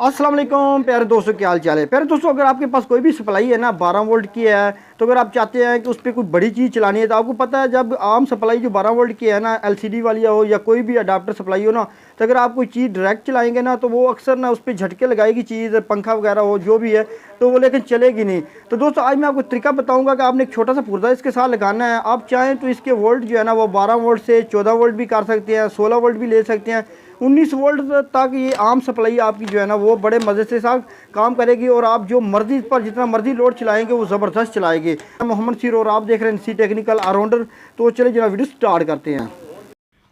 अस्सलाम वालेकुम प्यारे दोस्तों, क्या हाल चाल है। प्यारे दोस्तों, अगर आपके पास कोई भी सप्लाई है ना 12 वोल्ट की है, तो अगर आप चाहते हैं कि उस पर कोई बड़ी चीज़ चलानी है, तो आपको पता है जब आम सप्लाई जो 12 वोल्ट की है ना, एलसीडी वाली हो या कोई भी अडाप्टर सप्लाई हो ना, तो अगर आप कोई चीज़ डायरेक्ट चलाएंगे ना, तो वो अक्सर ना उस पर झटके लगाएगी चीज़, पंखा वगैरह हो जो भी है, तो वो लेकिन चलेगी नहीं। तो दोस्तों आज मैं आपको तरीका बताऊंगा कि आपने एक छोटा सा पुर्जा इसके साथ लगाना है। आप चाहें तो इसके वोल्ट जो है ना वो 12 वोल्ट से 14 वोल्ट भी कर सकते हैं, 16 वोल्ट भी ले सकते हैं, 19 वोल्ट तक ये आम सप्लाई आपकी जो है ना वो बड़े मज़े से साथ काम करेगी और आप जो मर्जी पर जितना मर्जी लोड चलाएंगे वो ज़बरदस्त चलाएगी। मोहम्मद सीर और आप देख रहे हैं सी टेक्निकल ऑलराउंडर। तो चलिए जनाब वीडियो स्टार्ट करते हैं।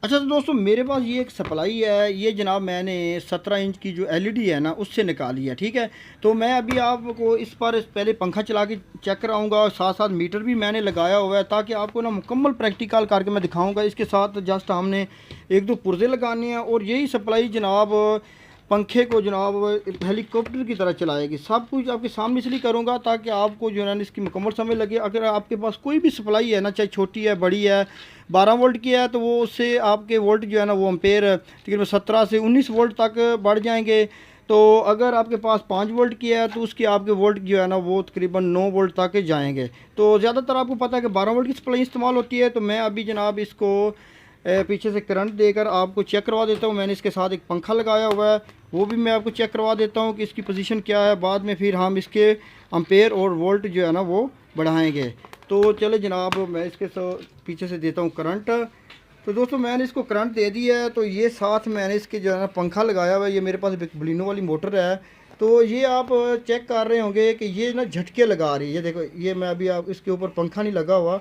अच्छा तो दोस्तों मेरे पास ये एक सप्लाई है, ये जनाब मैंने 17 इंच की जो एलईडी है ना उससे निकाली है। ठीक है, तो मैं अभी आपको इस पर पहले पंखा चला के चेक कराऊंगा और साथ साथ मीटर भी मैंने लगाया हुआ है, ताकि आपको ना मुकम्मल प्रैक्टिकल करके मैं दिखाऊंगा। इसके साथ जस्ट हमने एक दो पुर्जे लगाने हैं और यही सप्लाई जनाब पंखे को जनाब हेलीकॉप्टर की तरह चलाएगी। सब कुछ आपके सामने इसलिए करूँगा ताकि आपको जो है ना इसकी मुकम्मल समझ लगे। अगर आपके पास कोई भी सप्लाई है ना, चाहे छोटी है बड़ी है, 12 वोल्ट की है, तो वो उससे आपके वोल्ट जो है ना वो एम्पेयर तकरीबन 17 से 19 वोल्ट तक बढ़ जाएंगे। तो अगर आपके पास 5 वोल्ट की है तो उसके आपके वोल्ट जो है ना वो तकरीबन 9 वोल्ट तक जाएंगे। तो ज़्यादातर आपको पता है कि 12 वोल्ट की सप्लाई इस्तेमाल होती है। तो मैं अभी जनाब इसको पीछे से करंट देकर आपको चेक करवा देता हूँ। मैंने इसके साथ एक पंखा लगाया हुआ है, वो भी मैं आपको चेक करवा देता हूँ कि इसकी पोजीशन क्या है। बाद में फिर हम इसके एम्पेयर और वोल्ट जो है ना वो बढ़ाएंगे। तो चले जनाब मैं इसके पीछे से देता हूँ करंट। तो दोस्तों मैंने इसको करंट दे दिया है। तो ये साथ मैंने इसके जो है ना पंखा लगाया हुआ है। ये मेरे पास बलिनो वाली मोटर है। तो ये आप चेक कर रहे होंगे कि ये ना झटके लगा रही है। ये देखो, ये मैं अभी आप इसके ऊपर पंखा नहीं लगा हुआ,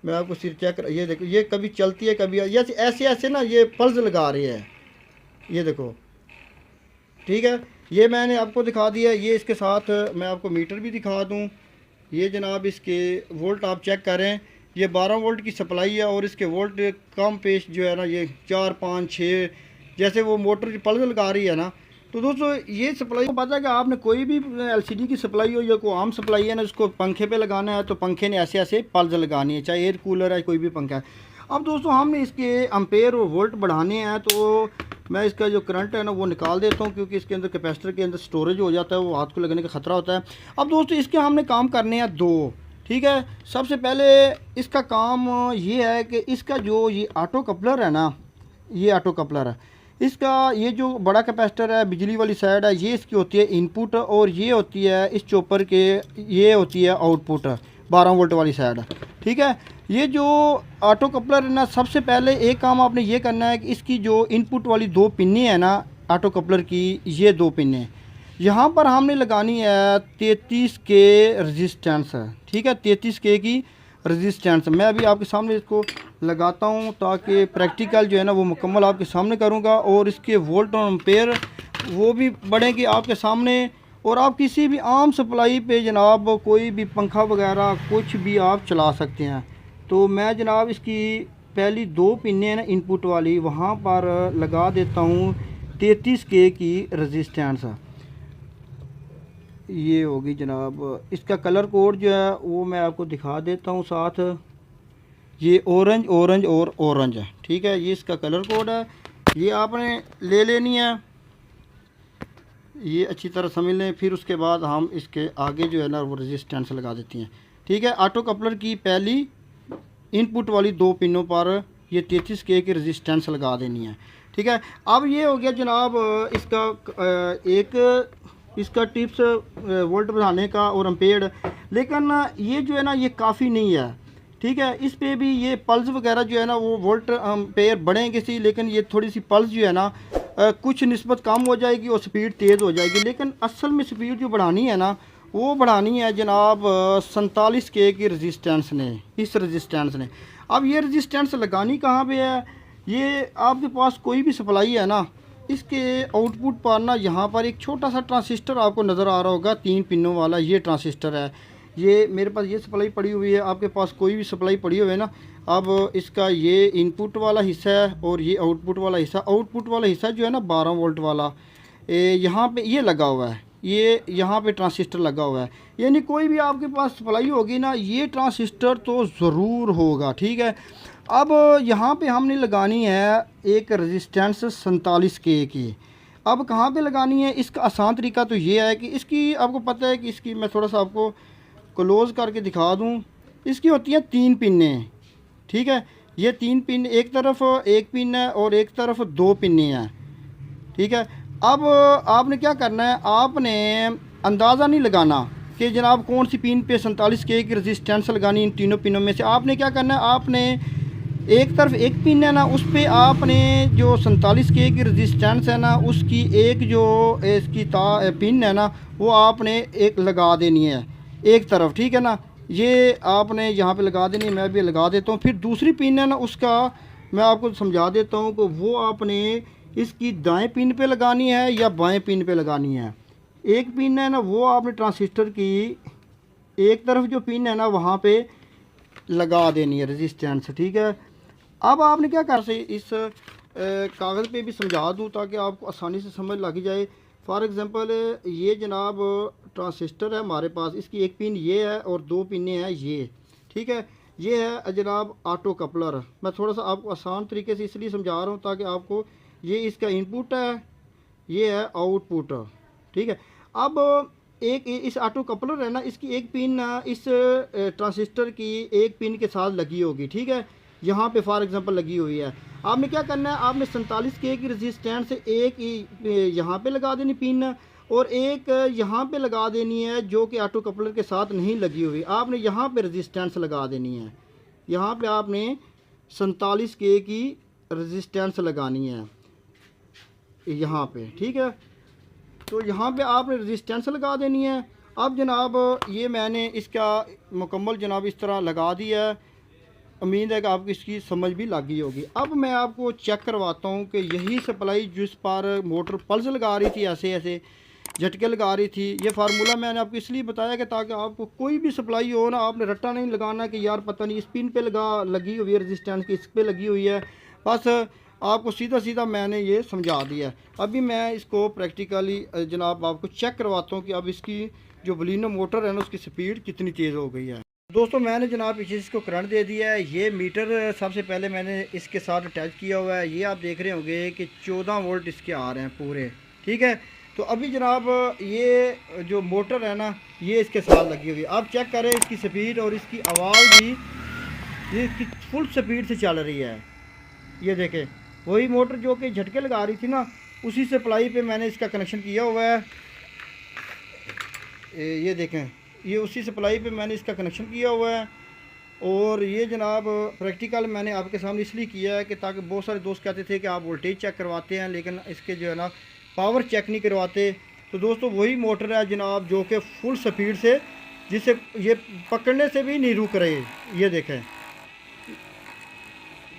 मैं आपको सिर्फ चेक कर, ये देखो ये कभी चलती है कभी ये ऐसे ऐसे ना ये पल्स लगा रही है। ये देखो, ठीक है, ये मैंने आपको दिखा दिया। ये इसके साथ मैं आपको मीटर भी दिखा दूँ। ये जनाब इसके वोल्ट आप चेक करें, ये 12 वोल्ट की सप्लाई है और इसके वोल्ट कम पेश जो है ना ये 4 5 6 जैसे वो मोटर की पल्स लगा रही है ना। तो दोस्तों ये सप्लाई को पता है कि आपने कोई भी एलसीडी की सप्लाई हो या कोई आम सप्लाई है ना, उसको पंखे पे लगाना है तो पंखे ने ऐसे ऐसे पल्स लगानी है, चाहे एयर कूलर है कोई भी पंखा है। अब दोस्तों हमने इसके एम्पेयर और वोल्ट बढ़ाने हैं। तो मैं इसका जो करंट है ना वो निकाल देता हूँ, क्योंकि इसके अंदर कैपेसिटर के अंदर स्टोरेज हो जाता है, वो हाथ को लगने का ख़तरा होता है। अब दोस्तों इसके हमने काम करने हैं दो। ठीक है, सबसे पहले इसका काम ये है कि इसका जो ये ऑटो कपलर है ना, ये ऑटो कपलर है, इसका ये जो बड़ा कैपेसिटर है बिजली वाली साइड है, ये इसकी होती है इनपुट और ये होती है इस चॉपर के, ये होती है आउटपुट 12 वोल्ट वाली साइड। ठीक है, ये जो ऑटो कपलर है ना, सबसे पहले एक काम आपने ये करना है कि इसकी जो इनपुट वाली दो पिन्नी है ना ऑटो कपलर की, ये दो पिन्ने यहाँ पर हमने लगानी है 33 के रेजिस्टेंस। ठीक है, 33 के की रेजिस्टेंस मैं अभी आपके सामने इसको लगाता हूँ, ताकि प्रैक्टिकल जो है ना वो मुकम्मल आपके सामने करूँगा और इसके वोल्ट और एम्पेयर वो भी बढ़ेंगे आपके सामने। और आप किसी भी आम सप्लाई पे जनाब कोई भी पंखा वगैरह कुछ भी आप चला सकते हैं। तो मैं जनाब इसकी पहली दो पिन्ने ना इनपुट वाली वहाँ पर लगा देता हूँ 33 के की रेजिस्टेंस। ये होगी जनाब, इसका कलर कोड जो है वो मैं आपको दिखा देता हूँ साथ। ये ऑरेंज ऑरेंज और ऑरेंज है। ठीक है, ये इसका कलर कोड है, ये आपने ले लेनी है, ये अच्छी तरह समझ लें। फिर उसके बाद हम इसके आगे जो है ना वो रेजिस्टेंस लगा देती हैं। ठीक है, ऑटो कपलर की पहली इनपुट वाली दो पिनों पर ये 33 के की रेजिस्टेंस लगा देनी है। ठीक है, अब ये हो गया जनाब इसका एक इसका टिप्स वोल्ट बढ़ाने का और एम्पेयर। लेकिन ये जो है ना ये काफ़ी नहीं है। ठीक है, इस पे भी ये पल्स वगैरह जो है ना वो वोल्ट एम्पेयर बढ़ेंगे सी, लेकिन ये थोड़ी सी पल्स जो है ना कुछ निस्बत कम हो जाएगी और स्पीड तेज़ हो जाएगी। लेकिन असल में स्पीड जो बढ़ानी है ना वो बढ़ानी है जनाब 47 के की रेजिस्टेंस ने, इस रेजिस्टेंस ने। अब ये रेजिस्टेंस लगानी कहाँ पे है, ये आपके पास कोई भी सप्लाई है ना, इसके आउटपुट पर ना यहाँ पर एक छोटा सा ट्रांसिस्टर आपको नज़र आ रहा होगा 3 पिनों वाला, ये ट्रांसिस्टर है। ये मेरे पास ये सप्लाई पड़ी हुई है, आपके पास कोई भी सप्लाई पड़ी हुई है ना। अब इसका ये इनपुट वाला हिस्सा है और ये आउटपुट वाला हिस्सा। आउटपुट वाला हिस्सा जो है ना 12 वोल्ट वाला, यहाँ पे ये लगा हुआ है, ये यहाँ पे ट्रांसिस्टर लगा हुआ है। यानी कोई भी आपके पास सप्लाई होगी ना, ये ट्रांसिस्टर तो ज़रूर होगा। ठीक है, अब यहाँ पे हमने लगानी है एक रेजिस्टेंस 47 के की। अब कहाँ पे लगानी है, इसका आसान तरीका तो ये है कि इसकी आपको पता है कि इसकी मैं थोड़ा सा आपको क्लोज़ करके दिखा दूँ। इसकी होती हैं 3 पिने, ठीक है। ये 3 पिन, एक तरफ 1 पिन है और एक तरफ 2 पिने हैं, ठीक है। अब आपने क्या करना है, आपने अंदाज़ा नहीं लगाना कि जनाब कौन सी पिन पे 47K की रेजिस्टेंस लगानी इन तीनों पिनों में से। आपने क्या करना है, आपने एक तरफ एक पिन है ना, उस पे आपने जो 47K की रेजिस्टेंस है ना, उसकी एक जो इसकी पिन है ना, वो आपने एक लगा देनी है एक तरफ, ठीक है ना। ये आपने यहाँ पे लगा देनी है, मैं भी लगा देता हूँ। फिर दूसरी पिन है ना, उसका मैं आपको समझा देता हूँ कि वो आपने इसकी दाएं पिन पे लगानी है या बाएं पिन पे लगानी है। एक पिन है ना, वो आपने ट्रांजिस्टर की एक तरफ जो पिन है ना, वहाँ पे लगा देनी है रेजिस्टेंस, ठीक है। अब आपने क्या कर से इस कागज़ पे भी समझा दूँ ताकि आपको आसानी से समझ लग जाए। फॉर एग्ज़ाम्पल ये जनाब ट्रांजिस्टर है हमारे पास, इसकी एक पिन ये है और 2 पिनें हैं ये, ठीक है। ये है जनाब ऑटो कपलर। मैं थोड़ा सा आपको आसान तरीके से इसलिए समझा रहा हूँ ताकि आपको, ये इसका इनपुट है, ये है आउटपुट, ठीक है। अब एक इस ऑटो कपलर है ना, इसकी एक पिन इस ट्रांजिस्टर की एक पिन के साथ लगी होगी, ठीक है। यहाँ पे फॉर एग्जांपल लगी हुई है। आपने क्या करना है, आपने 47K की रेजिस्टेंस एक यहाँ पे लगा देनी पिन और एक यहाँ पे लगा देनी है जो कि ऑटो कपलर के साथ नहीं लगी हुई। आपने यहाँ पे रेजिस्टेंस लगा देनी है, यहाँ पे आपने 47K की रेजिस्टेंस लगानी है यहाँ पे, ठीक है। तो यहाँ पे आपने रेजिस्टेंस लगा देनी है। अब जनाब ये मैंने इसका मुकम्मल जनाब इस तरह लगा दिया है। उम्मीद है कि आपको इसकी समझ भी लग गई होगी। अब मैं आपको चेक करवाता हूँ कि यही सप्लाई जिस पर मोटर पल्स लगा रही थी, ऐसे ऐसे झटके लगा रही थी, ये फार्मूला मैंने आपको इसलिए बताया कि ताकि आपको कोई भी सप्लाई हो ना, आपने रट्टा नहीं लगाना कि यार पता नहीं इस पिन पे लगी हुई है रेजिस्टेंस की, इस पे लगी हुई है। बस आपको सीधा सीधा मैंने ये समझा दिया। अभी मैं इसको प्रैक्टिकली जनाब आपको चेक करवाता हूँ कि अब इसकी जो बलिनो मोटर है ना, उसकी स्पीड कितनी तेज़ हो गई है। दोस्तों मैंने जनाब पीछे इसको करंट दे दिया है। ये मीटर सबसे पहले मैंने इसके साथ अटैच किया हुआ है। ये आप देख रहे होंगे कि 14 वोल्ट इसके आ रहे हैं पूरे, ठीक है। तो अभी जनाब ये जो मोटर है ना, ये इसके साथ लगी हुई है। आप चेक करें इसकी स्पीड और इसकी आवाज़ भी, ये इसकी फुल स्पीड से चल रही है। ये देखें, वही मोटर जो कि झटके लगा रही थी ना, उसी सप्लाई पे मैंने इसका कनेक्शन किया हुआ है। ये देखें, ये उसी सप्लाई पे मैंने इसका कनेक्शन किया हुआ है। और ये जनाब प्रैक्टिकल मैंने आपके सामने इसलिए किया है कि ताकि बहुत सारे दोस्त कहते थे कि आप वोल्टेज चेक करवाते हैं लेकिन इसके जो है ना पावर चेक नहीं करवाते। तो दोस्तों वही मोटर है जनाब जो कि फुल स्पीड से, जिसे ये पकड़ने से भी नहीं रुक रही। ये देखें,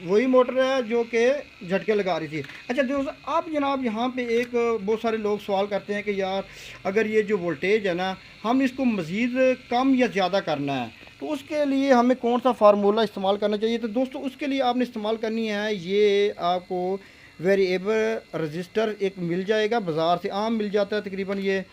वही मोटर है जो कि झटके लगा रही थी। अच्छा दोस्तों, आप जनाब यहाँ पे एक बहुत सारे लोग सवाल करते हैं कि यार अगर ये जो वोल्टेज है ना, हम इसको मज़ीद कम या ज़्यादा करना है तो उसके लिए हमें कौन सा फार्मूला इस्तेमाल करना चाहिए। तो दोस्तों उसके लिए आपने इस्तेमाल करनी है, ये आपको वेरिएबल रजिस्टर एक मिल जाएगा, बाज़ार से आम मिल जाता है तकरीबन। ये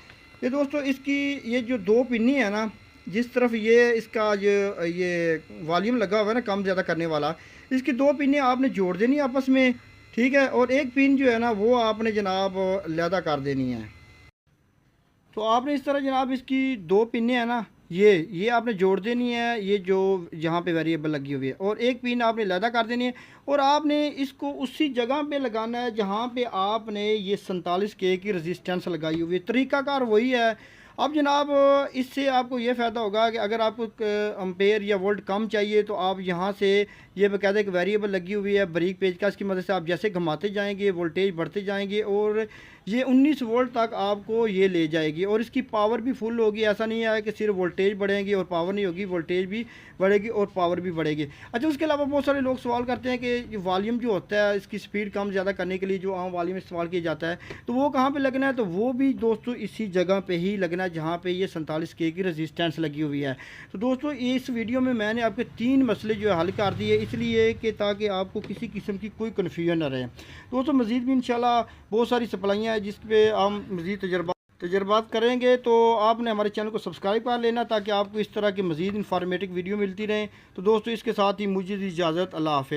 दोस्तों इसकी ये जो 2 पिन्नी है ना, जिस तरफ ये इसका ये वॉल्यूम लगा हुआ है ना कम ज़्यादा करने वाला, इसकी 2 पिनें आपने जोड़ देनी आपस में, ठीक है। और एक पिन जो है ना वो आपने जनाब लैदा कर देनी है। तो आपने इस तरह जनाब इसकी 2 पिनें हैं ना, ये आपने जोड़ देनी है, ये जो यहाँ पे वेरिएबल लगी हुई है, और एक पिन आपने लैदा कर देनी है। और आपने इसको उसी जगह पे लगाना है जहाँ पे आपने ये 47K की रेजिस्टेंस लगाई हुई है। तरीक़ाकार वही है। अब जनाब इससे आपको ये फ़ायदा होगा कि अगर आपको एम्पेयर या वोल्ट कम चाहिए तो आप यहाँ से, ये बाकायदा एक वेरिएबल लगी हुई है बारीक पेचकस की मदद से आप जैसे घुमाते जाएंगे वोल्टेज बढ़ते जाएंगे और ये 19 वोल्ट तक आपको ये ले जाएगी। और इसकी पावर भी फुल होगी। ऐसा नहीं है कि सिर्फ वोल्टेज बढ़ेगी और पावर नहीं होगी, वोल्टेज भी बढ़ेगी और पावर भी बढ़ेगी। अच्छा, उसके अलावा बहुत सारे लोग सवाल करते हैं कि वॉल्यूम जो होता है इसकी स्पीड कम ज़्यादा करने के लिए जो आम वॉल्यूम इस्तेमाल किया जाता है तो वो कहाँ पर लगना है। तो वो भी दोस्तों इसी जगह पर ही लगना है जहाँ पर ये 47K की रेजिस्टेंस लगी हुई है। तो दोस्तों इस वीडियो में मैंने आपके 3 मसले जो है हल कर दिए, इसलिए कि ताकि आपको किसी किस्म की कोई कन्फ्यूजन न रहे। दोस्तों मज़ीद भी इंशाल्लाह बहुत सारी सप्लाइयाँ हैं जिस पे हम मज़ीद तजर्बात करेंगे। तो आपने हमारे चैनल को सब्सक्राइब कर लेना ताकि आपको इस तरह की मज़ीद इंफॉर्मेटिव वीडियो मिलती रहें। तो दोस्तों इसके साथ ही मुझे इजाज़त, अल्लाह हाफ़िज़।